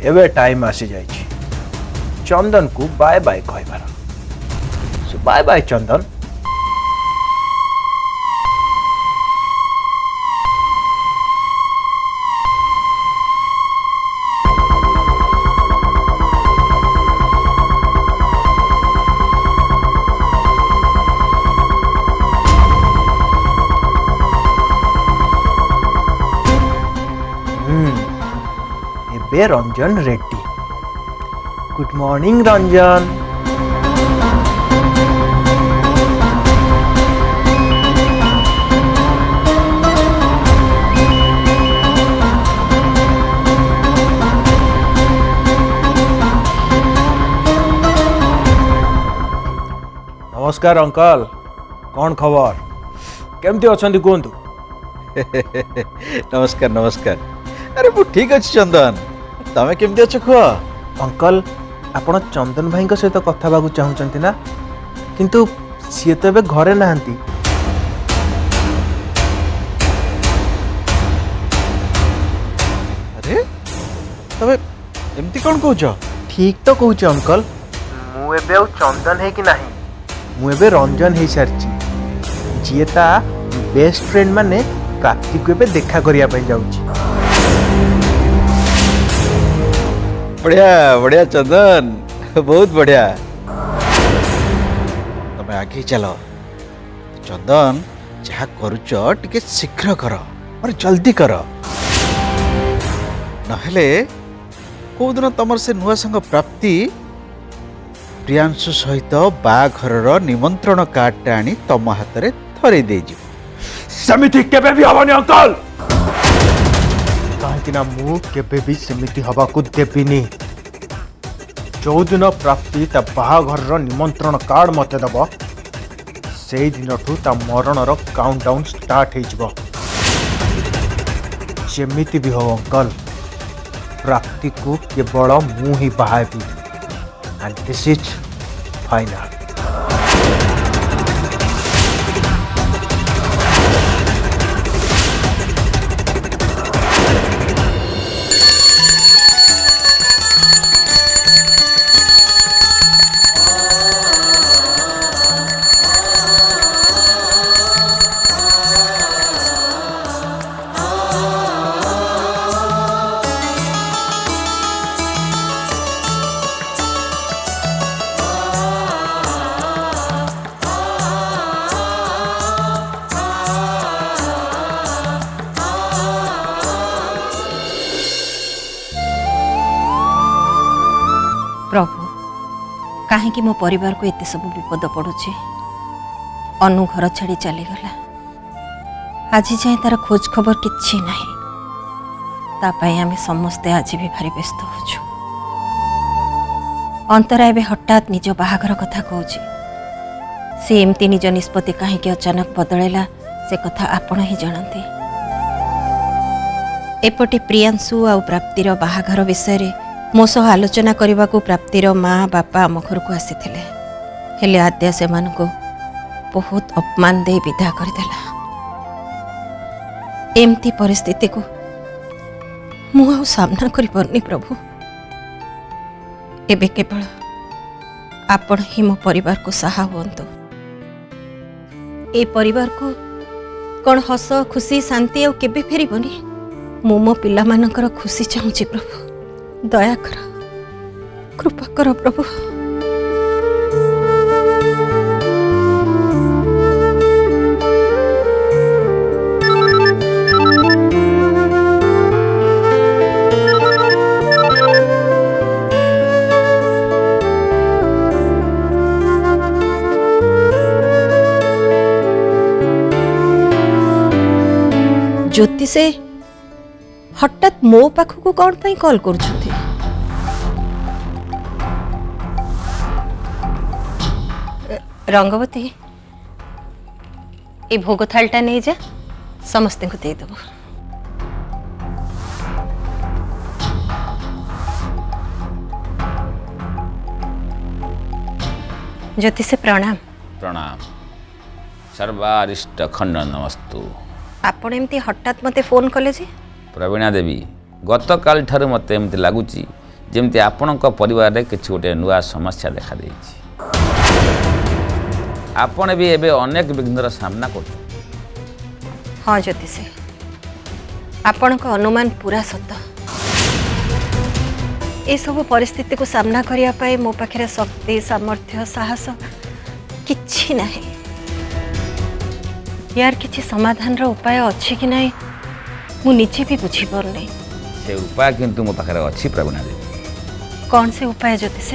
एवे time आसी जाई चंदन को बाय बाय कहबार। So bye bye Chandan. एबे रंजन रेड्डी। Good morning Ranjan. नमस्कार अंकल, कौन खबर? केमती अछंती कोंतु? नमस्कार नमस्कार। अरे वो ठीक अच्छे चंदन, तमें केमती अच्छ खुआ? अंकल आपण चंदन भाई सहित कथा बाबू चाहूचंती ना, किंतु सी तो एबे घरे नहांती। अरे तबे एमती कौन कहूच? ठीक तो कहूच अंकल, मु एबे ଆଉ चंदन है कि नहीं, मु एबे रंजन है सारची, जी ता बेस्ट फ्रेंड माने प्राप्ति को एबे देखा करिया पई जाउची। बढ़िया बढ़िया चंदन, बहुत बढ़िया। तमें आगे चलो। चंदन जहाँ करुच टिके शीघ्र कर और जल्दी कर, नहेले कौ दिन तमर से नुआ संग प्राप्ति प्रियांशु सहित बाघर निमंत्रण कार्ड आनी तम हाथ में थरे देजी। समिति केबे भी हवानी अंकल, कहीं मु केबे भी समिति हवा को देविनी। जो दिन प्राप्ति ता बाहाघर निमंत्रण कार्ड मते दब, से दिन ता मरणर काउंटडाउन स्टार्ट हो। जेमिति भी हो अंकल, प्राप्ति को केवल मु ही बाहाबी, एंड दिस इज फाइनल। प्रभु कहीं मो परिवार को एत सब विपद पड़ुछि। अनु घर छाड़ी चलीगला, आज जाए तार खोज खबर किछि नहीं। तापाई आमे समस्ते आज भी भारी व्यस्त होछु। अंतरा एबे हठात निज बाहाघर कथा कहूछि। से एमती निज निष्पत्ति कहीं अचानक बदलैला से कथा आपण ही जानते। एपटे प्रियांशु आ प्राप्तिर बाहाघर विषय मो सह आलोचना करने को प्राप्तिर माँ बापा आम घर को आसी हेले आद्या से बहुत अपमान दे विदा करदेला। एमती परिस्थिति को मु सामना करि परनी प्रभु। एबे केवल आपण ही मो परिवार को सहा हुअंतु। ए परिवार को कौन हस खुशी शांति और केबे फेरिबनी। मु मो पिला मानकर खुशी चाहूची प्रभु, दया कर, कृपा कर प्रभु। ज्योति से हठात मो पाखक कौन पाई कॉल कर? रंगवती ए भोग थालटा नहीं जा, समस्त को दे देबो। ज्योति से प्रणाम। प्रणाम। सर्वारिष्ट खंडन नमस्तु। आपण एमती हठात मते फोन कले जे? प्रवीणा देवी, गत काल ठार मते एमती लगुच ଯେମିତି ଆପଣଙ୍କ ପରିବାରରେ କିଛି ଗୋଟେ ନୂଆ ସମସ୍ୟା ଦେଖାଦେଇଛି। ଆପଣ ବି ଏବେ ଅନେକ ବିଘ୍ନର ସାମ୍ନା କରୁଛନ୍ତି। ହଁ ଜ୍ୟୋତିଷ, ଆପଣଙ୍କ ଅନୁମାନ ପୁରା ସତ। ଏସବୁ ପରିସ୍ଥିତିକୁ ସାମ୍ନା କରିବା ପାଇଁ ମୋ ପାଖରେ ଶକ୍ତି, ସାମର୍ଥ୍ୟ, ସାହସ କିଛି ନାହିଁ। ୟାର କିଛି ସମାଧାନର ଉପାୟ ଅଛି କି ନାହିଁ ମୁଁ ନିଜେ ବି ବୁଝିପାରୁନି। ସେ ଉପାୟ କିନ୍ତୁ ମୋ ପାଖରେ ଅଛି ପ୍ରବୀଣା ଦେବୀ। କ'ଣ ସେ ଉପାୟ ଜ୍ୟୋତିଷ?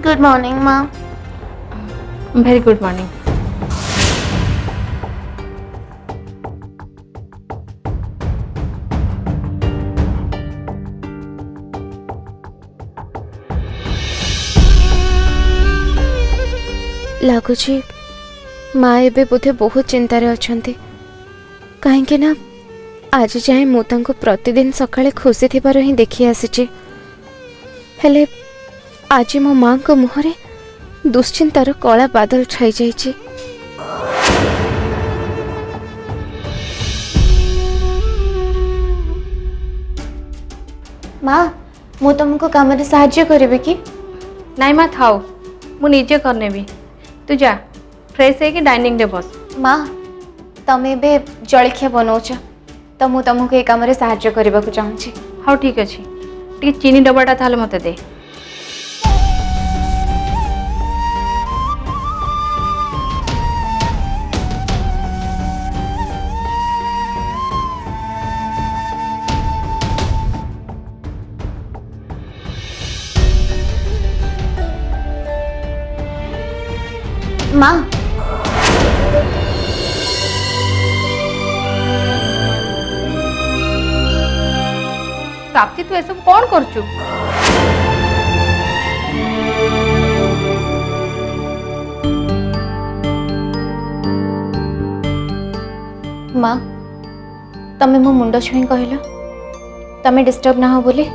Good morning, Ma. Very good morning. ଲାଗୁଛି ମା ଏବେ ବୋଧେ ବହୁତ ଚିନ୍ତାରେ ଅଛନ୍ତି, କାହିଁକି ନା ଆଜି ଯାଏଁ ମୁଁ ତାଙ୍କୁ ପ୍ରତିଦିନ ସକାଳେ ଖୁସି ଥିବାର ହିଁ ଦେଖି ଆସିଛି। ହେଲେ ଆଜି ମୋ ମାଙ୍କ ମୁହଁରେ ଦୁଶ୍ଚିନ୍ତାର କଳା ବାଦଲ ଛାଇ ଯାଇଛି। ମା, ମୁଁ ତମକୁ କାମରେ ସାହାଯ୍ୟ କରିବି କି? ନାଇଁ ମା, ଥାଉ, ମୁଁ ନିଜେ କରିନେବି। ତୁ ଯା, ଫ୍ରେଶ୍ ହେଇକି ଡାଇନିଂରେ ବସ। ମା, ତମେ ଏବେ ଜଳଖିଆ ବନଉଛ, ତ ମୁଁ ତମକୁ ଏ କାମରେ ସାହାଯ୍ୟ କରିବାକୁ ଚାହୁଁଛି। ହଉ ଠିକ୍ ଅଛି, ଟିକେ ଚିନି ଡବାଟା ତାହେଲେ ମୋତେ ଦେ। ମା, ପ୍ରାପ୍ତି, ତୁ ଏସବୁ କ'ଣ କରୁଛୁ? ମା, ତମେ ମୋ ମୁଣ୍ଡ ଛୁଇଁ କହିଲ ତମେ ଡିଷ୍ଟର୍ବ ନା ହବ ବୋଲି।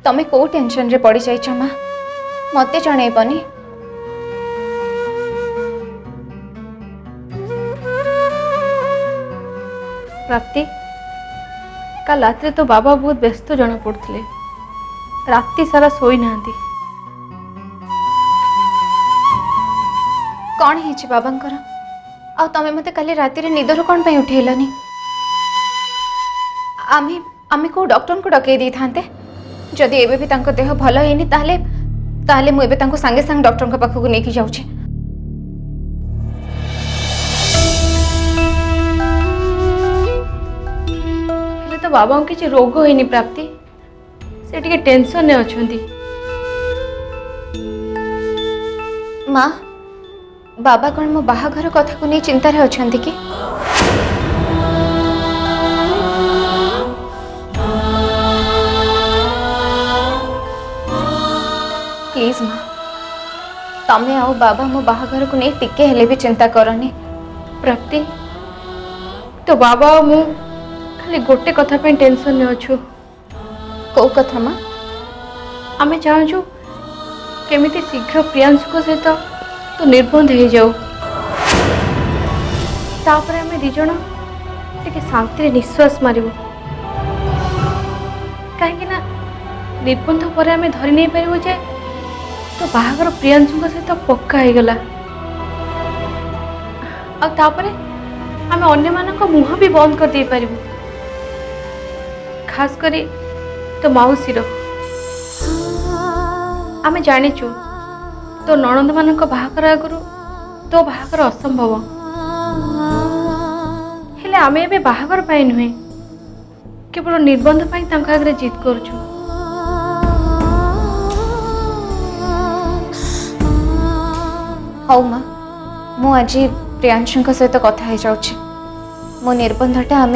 ତମେ କୋଉ ଟେନସନରେ ପଡି ଯାଇଛ ମା, ମତେ ଜଣେଇବନି? ପ୍ରାପ୍ତି, କାଲି ରାତିରେ ତୋ ବାବା ବହୁତ ବ୍ୟସ୍ତ ଜଣାପଡ଼ୁଥିଲେ, ରାତି ସାରା ଶୋଇନାହାନ୍ତି। କଣ ହେଇଛି ବାବାଙ୍କର? ଆଉ ତମେ ମତେ କାଲି ରାତିରେ ନିଦରୁ କଣ ପାଇଁ ଉଠେଇଲନି? ଆମେ କୋଉ ଡକ୍ଟରଙ୍କୁ ଡକେଇ ଦେଇଥାନ୍ତେ। ଯଦି ଏବେ ବି ତାଙ୍କ ଦେହ ଭଲ ହେଇନି ତାହେଲେ ମୁଁ ଏବେ ତାଙ୍କୁ ସାଙ୍ଗେ ସାଙ୍ଗେ ଡକ୍ଟରଙ୍କ ପାଖକୁ ନେଇକି ଯାଉଛି। ହେଲେ ତୋ ବାବାଙ୍କୁ କିଛି ରୋଗ ହେଇନି ପ୍ରାପ୍ତି, ସେ ଟିକେ ଟେନସନରେ ଅଛନ୍ତି। ମା, ବାବା କଣ ମୋ ବାହାଘର କଥାକୁ ନେଇ ଚିନ୍ତାରେ ଅଛନ୍ତି କି? ପ୍ଲିଜ ମା, ତମେ ଆଉ ବାବା ମୋ ବାହାଘରକୁ ନେଇ ଟିକେ ହେଲେ ବି ଚିନ୍ତା କରନି। ପ୍ରାପ୍ତି, ତୋ ବାବା ଆଉ ମୁଁ ଖାଲି ଗୋଟେ କଥା ପାଇଁ ଟେନସନରେ ଅଛୁ। କୋଉ କଥା ମା? ଆମେ ଚାହୁଁଛୁ କେମିତି ଶୀଘ୍ର ପ୍ରିୟାଂଶୁଙ୍କ ସହିତ ତୁ ନିର୍ବନ୍ଧ ହେଇଯାଉ, ତାପରେ ଆମେ ଦି ଜଣ ଟିକେ ଶାନ୍ତିରେ ନିଶ୍ୱାସ ମାରିବୁ। କାହିଁକି ନା ନିର୍ବନ୍ଧ ପରେ ଆମେ ଧରି ନେଇପାରିବୁ ଯେ ତୋ ବାହାଘର ପ୍ରିୟାଂଶୁଙ୍କ ସହିତ ପକ୍କା ହେଇଗଲା, ଆଉ ତାପରେ ଆମେ ଅନ୍ୟମାନଙ୍କ ମୁହଁ ବି ବନ୍ଦ କରିଦେଇ ପାରିବୁ, ଖାସ କରି ତୋ ମାଉସୀର। ଆମେ ଜାଣିଛୁ ତୋ ନଣନ୍ଦମାନଙ୍କ ବାହାଘର ଆଗରୁ ତୋ ବାହାଘର ଅସମ୍ଭବ, ହେଲେ ଆମେ ଏବେ ବାହାଘର ପାଇଁ ନୁହେଁ, କେବଳ ନିର୍ବନ୍ଧ ପାଇଁ ତାଙ୍କ ଆଗରେ ଜିଦ୍ କରୁଛୁ। हौ माँ मु आज प्रियांशु सहित कथा हो जाऊँ मो निर्बंधटा आम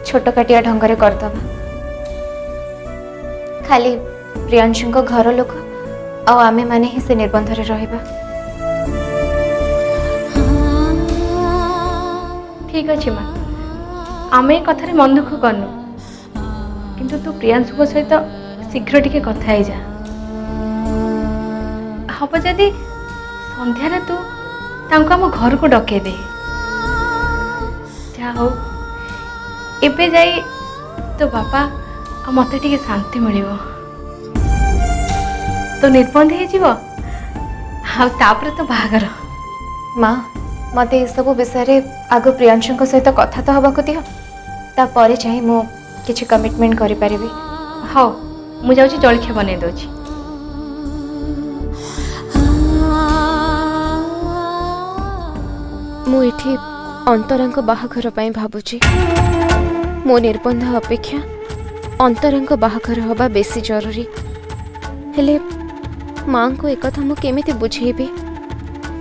छोटकाटिया ढंग करदबा खाली प्रियांशु घर लोक आमे माने ही से निर्बंध रे रहिबा। ठीक अच्छे माँ आम ये कथार मन दुख करनु किंतु तू प्रियांशु सहित शीघ्र टिके कथा ही जा हम जदि संध्यारे तू तांको आम घर को डके दे जा हो एबे जाई तो बापा आ मते टिके शांति मिलिबो तो निर्बंध हो जीव तापर तो बाहागर माँ मत सब विषय आग प्रियांशु सहित कथा तो हवा दियो तापर चाहे मु किछि कमिटमेंट करि परिबी। हाँ मु जाउछि जलखिया बनै दोछि। मु एठी अंतरांक बाहाघर पई भाबुछि मो निर्बंध अपेक्षा अंतरांक बाहाघर हवा बेसी जरूरी हेले माँ को एक कथा मु केमिति बुझेबी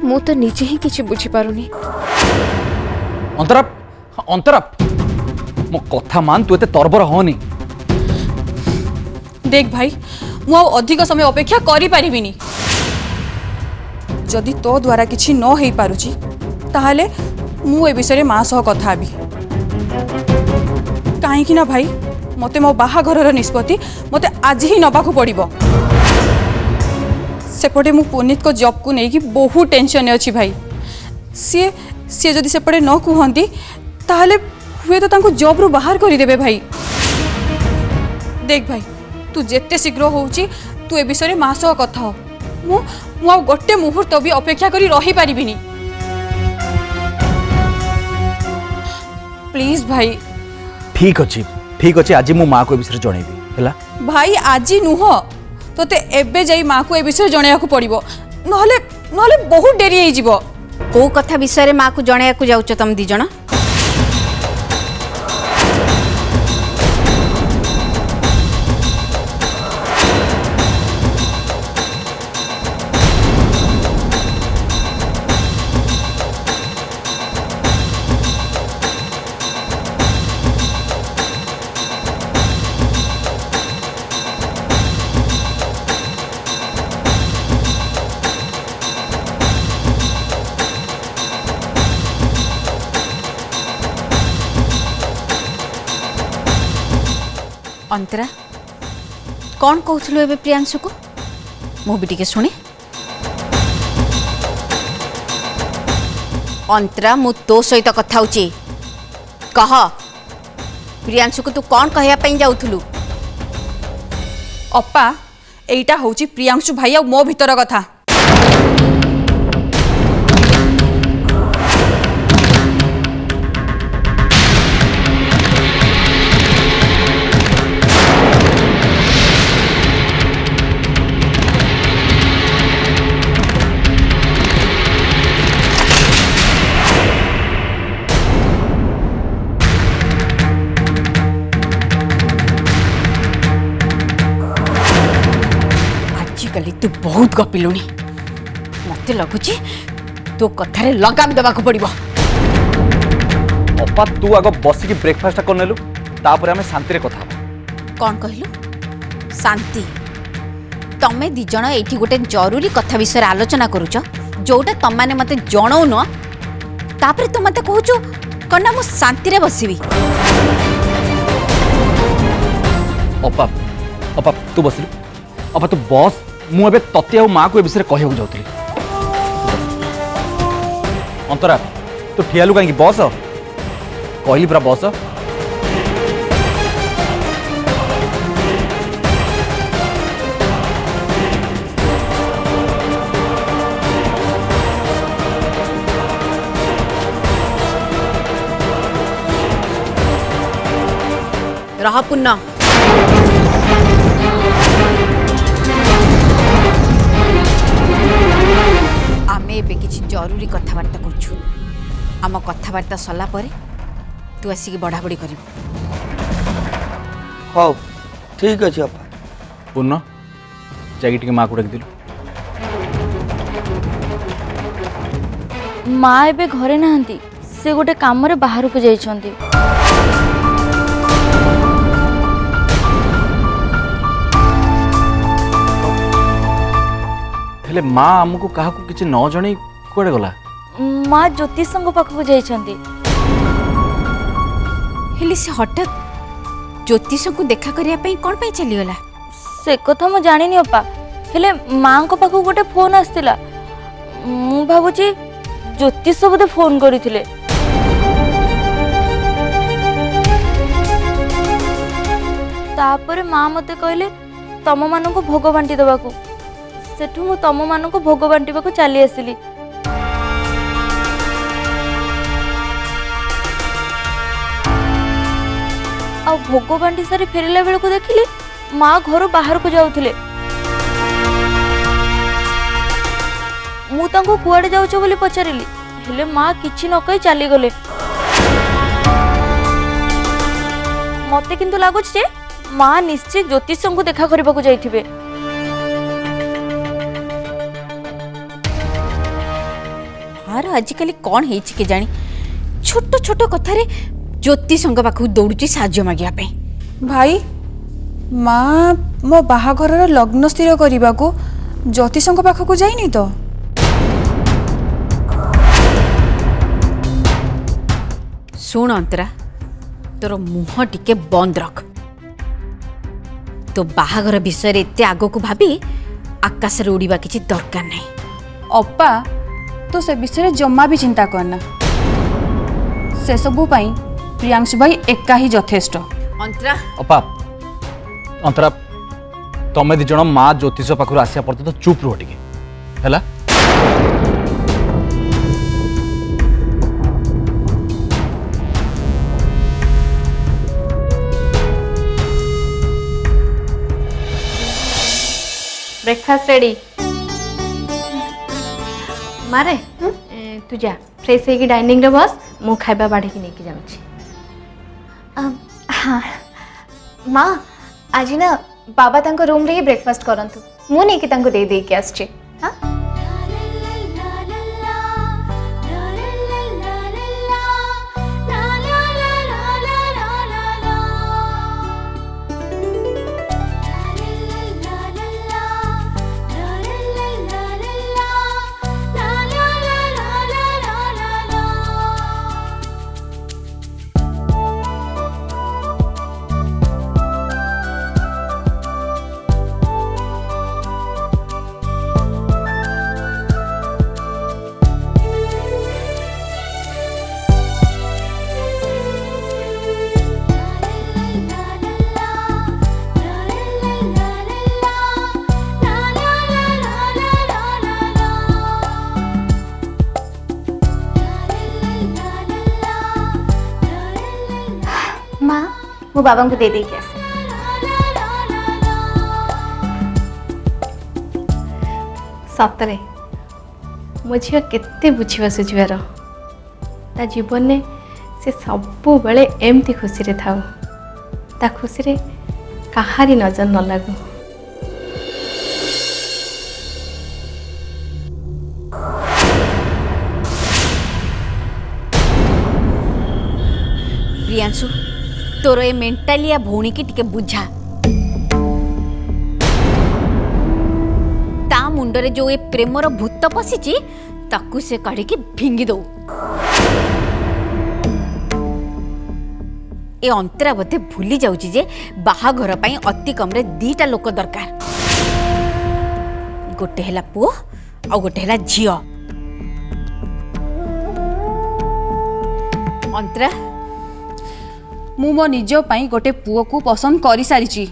मु तो निजे ही किछि बुझी पारुनी। अंतरा अंतरा मो कथा मान तू एते तरबर होनी। देख भाई मु अधिक समय अपेक्षा करि परिबिनी जदि तो द्वारा किछि न हेई पारुची ताहाले मु ए विषय माँ सह कथा हेबी काहेकि ना भाई मते मो बाहाघरर निष्पत्ति मते आज ही नबाकू पड़िबो सेपटे मु पुनीत को जॉब को नहीं कि बहुत टेंशन अच्छी भाई सी सी जदि सेपटे न कहती ताहले हुए तो तांको जॉब रू बाहर कर देबे भाई। देख भाई तू जेते शीघ्र होउची तू ए विषय माँ सह कथा हो मु मु आ गोटे मुहूर्त भी अपेक्षा करी रही पारिबिनी प्लीज भाई। ठीक अच्छे आज मो माँ को ए विषय जणेबी हैला भाई आज नुह तोते एबे जाई माँ को ए विषय जणैयाकू पड़िबो नहले नहले बहुत डेरी हो जिवो। को कथा विषय माँ को जणैयाकू जाउछ तुम दी जण अंतरा कौन कहूलु एबे प्रियांशु को मु भी टिके शुणे। अंतरा मु तो सहित कथा होची कह प्रियांशु को तू कौन कहया पई जाउथुलु। अप्पा एटा होची प्रियांशु भाई आ मो भीतर कथा तू बहुत गपिलुणी मत लगुच तो कथारे लगाम देवाक पड़िबो। अपा तू आग बसिकी ब्रेकफास्ट कर नेलु तापर हमें शांति रे कथा कौन कहलु शांति तमे दी जण एठी गोटे जरूरी कथा विषय आलोचना करूछ जोटा तम माने मते जणौ न तापर तू मते कहूछु कन्ना मु शांति रे बसिबी। अपा अपा तू बसिलु अपा तू बस मु एबे तते आ माँ को ए विषय कहू जाउतली। अंतरा तू ठियालु कहीं बस कहली पूरा बस रह पुन्ना आमे एबे किछि जरूरी कथबार्ता करछु आम कथबार्ता सरला परे तू आसिक बढ़ाबड़ी करिबु। हौ ठीक अछि अपा। पूर्ण जाके टिके माँ को डाक दिलु। माँ एबे घरे नाहंती, से गोटे काम रे बाहर को जाइछंती। हेले माँ आमको काहाकू किछि न जणी कुआडे गला? माँ ज्योतिष पाखक जाइछंती। हेले से हठात ज्योतिष को देखा करिया पई कोन पई चलीगला? से कथा मु जानिनी अपा, हेले माँ को पाखक गोटे फोन आस्तिला। मु भाबुची ज्योतिष बोधे फोन करथिले। तापर माँ मते कहले तम मानक भोग बांटी देबाकू। सेठू मु तम मानक भोग बांटीबाकू चली आसिली। आ भोग बांटी सारी फेरिला बेल को देखिली माँ घर बाहर को जाउथिले। मु तांको कुआडे जाउछो बोली पचारिली, हेले माँ किछि न कहि चली गले। मते किंतु लागुछ जे माँ निश्चय ज्योतिष को देखा करबा को जाइथिबे। आर आजिकली कौन हेछि के जानी छोट छोट कथारे ज्योतिष पाखु दौड़ुची साहाय्य मागिया पे। भाई माँ मो बाहाघर लग्न स्थिर करने को ज्योतिष पाखक जाइनी तो? सुन अंतरा, तोर मुह टिके बंद रख। तो बाहाघर विषय एते आगो को भाभी आकाश रे उड़ीबा किछि दरकार नहीं। अप्पा तो से विषय जम्मा भी चिंता करना, से सबु पाई प्रियांशु भाई एका ही यथेष्ट। अंतरा अपा अंतरा तमे दी जण माँ ज्योतिष पाखु आसिया पड़ते तो चुप रहो टिके हैला। Breakfast ready. मारे तू जा फ्रेश होगी डाइनिंग रे बस, मु खाइबा बाढ़ी की लेके जाउछी। हाँ माँ, आज ना बाबा तांको रूम रे ही ब्रेकफास्ट करंतु, मु नहीं कि तांको दे दे के आछे। हाँ माँ, मो बाबा को दे दे के आसे। सतरे मो झील केते बुझा सुझार, ता जीवन ने से सबु बेले एमती खुशी रे थाउ, ता खुशी रे कहारी नजर न लागू। प्रियांशु, तोर ए मेंटालिया भौणी की टिके बुझा। ता मुंडरे जो ए प्रेमर भूत पशिची ताकू से काढ़ी के भिंगी दो। ए अंतरा बोधे भूली जाउची जे बाहाघर पई अति कम रे 2टा लोक दरकार, गोटे हैला पुओ आ गोटे हैला झियो। अंतरा, मु मो निज पाई गोटे पुओ को पसंद करी सारिची।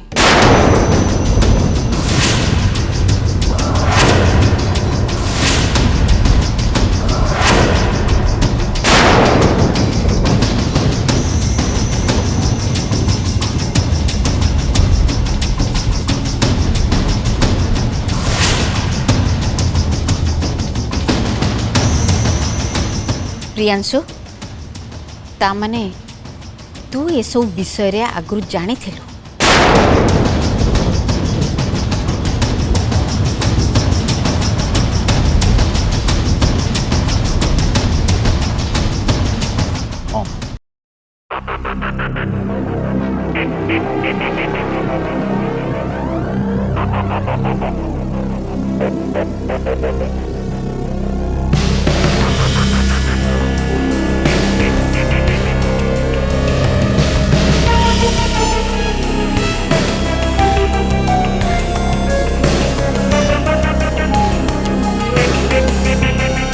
प्रियांशु, ता माने तू ये सब विषय रे आगु जानी थिलु?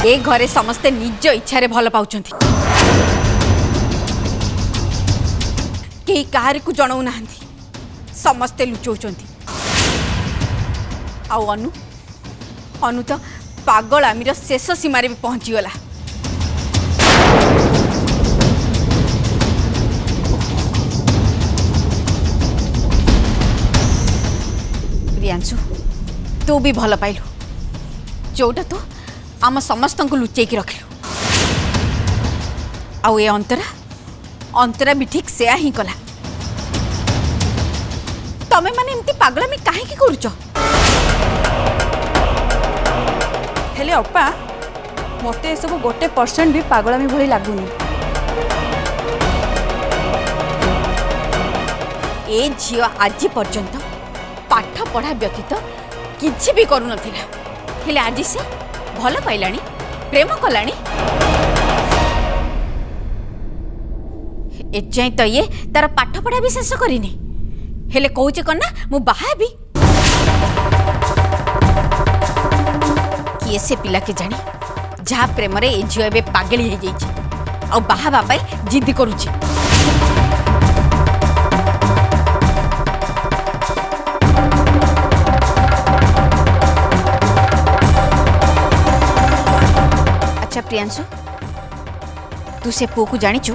ए घरे समस्ते निज इच्छा भल पाउछंती केही काहार को जणाऊ नाहंती समस्ते लुचौछंती आउ अनु अनु तो पागल आमीर शेष सीमार भी पहुंची गला। प्रियांशु तू भी भल पाइलु जोटा तू आम समस्त को लुचेक रखिलु आउ ए अंतरा अंतरा भी ठीक से ही कला। तमे माने एमती पागलामी काहे की करूछ? हेले अपा मते ए सब 1% भी पागलामी भली लागुनी। ए झियो आज पर्यंत पाठ पढ़ा व्यतीत किछि भी करू नथिला हेले आज से भल पाइलानी प्रेम कलानी। एजाई तो ये तार पाठ पढ़ा भी शेष करिनी हेले कहूचे कन्ना मु बाहा भी किए से पिला के जानी जहा प्रेम रे ए झियो एबे पागली हो जाइछि आ बाहा बाबाई जिद करूछि। अच्छा प्रियांशु तू से पुओ को जानिचु?